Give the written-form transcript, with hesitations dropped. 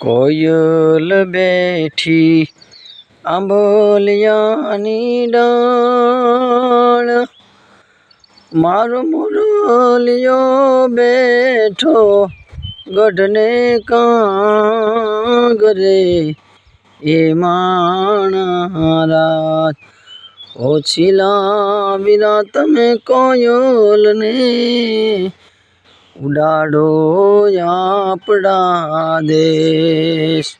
કોયલ બેઠી આંબલિયાની ડાળ, મારો મુરલિયો બેઠો ગઢને કાંગરે, એ માણારાજ ઓછી લાવીરા તમે કોયલને, ઉડાડો આપણા દેશ।